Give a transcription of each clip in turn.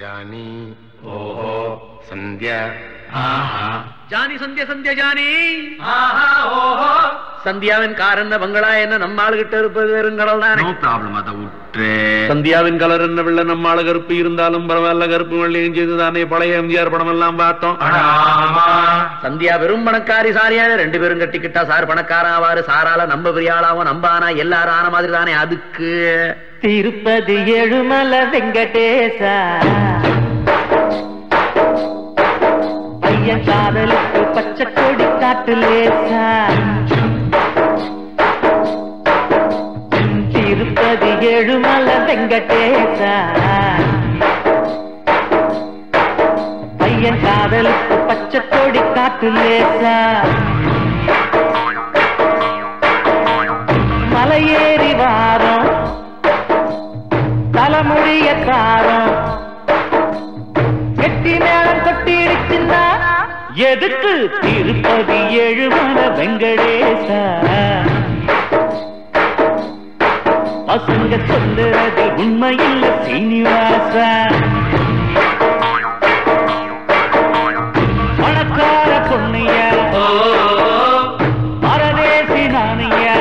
ಜಾನಿ ಓಹೋ ಸಂಧ್ಯಾ Johnny Sandhya Sandhya Johnny ஓஹோ சந்தியாவின் car என்ன பங்களா என்ன நம்ம ஆளுகிட்ட இருப்பது வெறுங்கடல் தானே. No problem. அதை விட்டுரு. சந்தியாவின் கலர் என்ன வெள்ள நம்ம ஆளு கருப்பு இருந்தாலும் பரவாயில்ல, கருப்பு வெள்ளையும் செய்து தானே பழைய எம்ஜிஆர் படம் எல்லாம் பார்த்தோம். சந்தியா வெறும் பணக்காரி சாரியான 2 பேரும் கட்டிக்கிட்டா சார் பணக்காரன் ஆவாரு, சாரால நம்ம பெரிய ஆளாவும் நம்ம ஆனா எல்லாரும் ஆன மாதிரி தானே. அதுக்கு திருப்பதி ஏழுமலை வெங்கடேசா பையன் காதலுக்கு பச்சை கொடி காட்டு லேசா. திருப்பதி ஏழுமலை வெங்கடேசா பையன் காதலுக்கு பச்சை கொடி காட்டு லேசா. மலையேறி வாரம் தலைமுடிய காரம் கெட்டி மேளம் கொட்டிடுச்சுன்னா எதுக்கு திருப்பதி ஏழுமலை வெங்கடேசா. பசங்க சொல்லுறது உண்மையில் சீனிவாசா. பணக்கார பொண்ணையா பரதேசி நானையா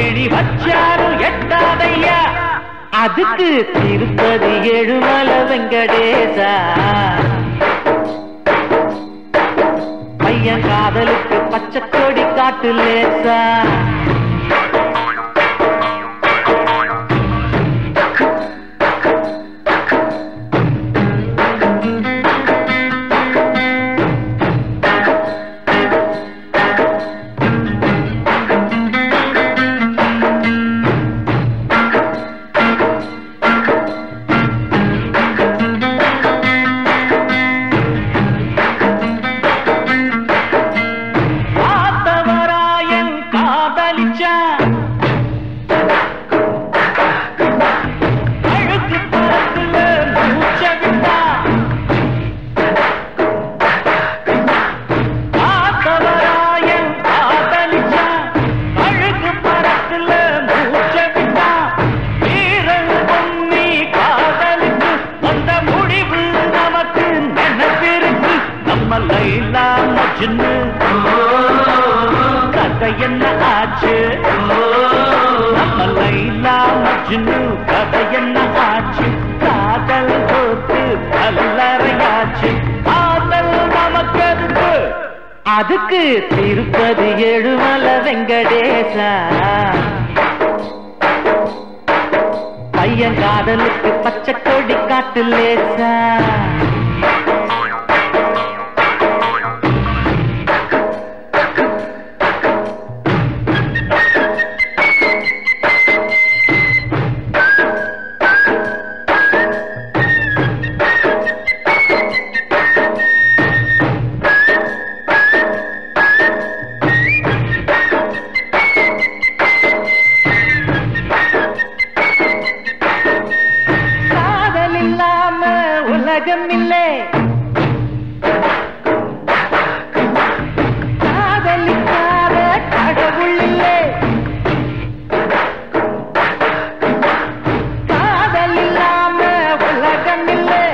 ஏணி வச்சாரும் எட்டாதையா. அதுக்கு திருப்பதி ஏழுமலை வெங்கடேசா பையன் காதலுக்கு பச்சை கொடி காட்டு லேசா. கதை என்ன ஆச்சு நம்ம லைலா மஜ்னு கதை என்ன ஆச்சு. காதல் தோத்து கல்லறையாச்சு காதல் நமக்கு. அதுக்கு திருப்பதி ஏழுமலை வெங்கடேசா பையன் காதலுக்கு பச்சை கொடி காட்டு லேசா. உலகம் இல்லை காதலிக்காத கடவுள் இல்லை. காதல் இல்லாம உலகம் இல்லை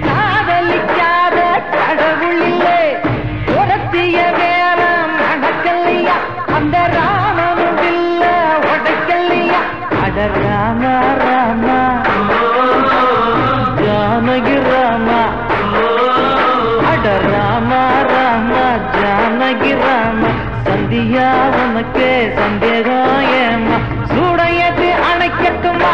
காதலிக்காத கடவுள் இல்லை. உடத்திய வேலம் அடக்கல்லையா அந்த ராமனும் இல்ல உடைக்கல்லையா. அட ராமா ராமா ஜானகி ராமா அட ராமா ராமா ஜானகி ராமா. சந்தியா உனக்கு சந்தேகம் ஏமா சூடையது அணைக்கட்டுமா.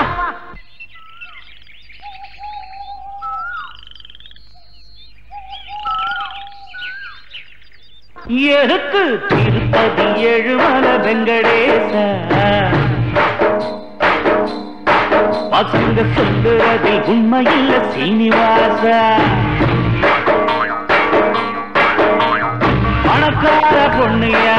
எதுக்கு திருப்பதி ஏழுமலை வெங்கடேசா பசங்க சொல்லுறதில் உண்மையில் சீனிவாசா. பணக்கார பொண்ணையா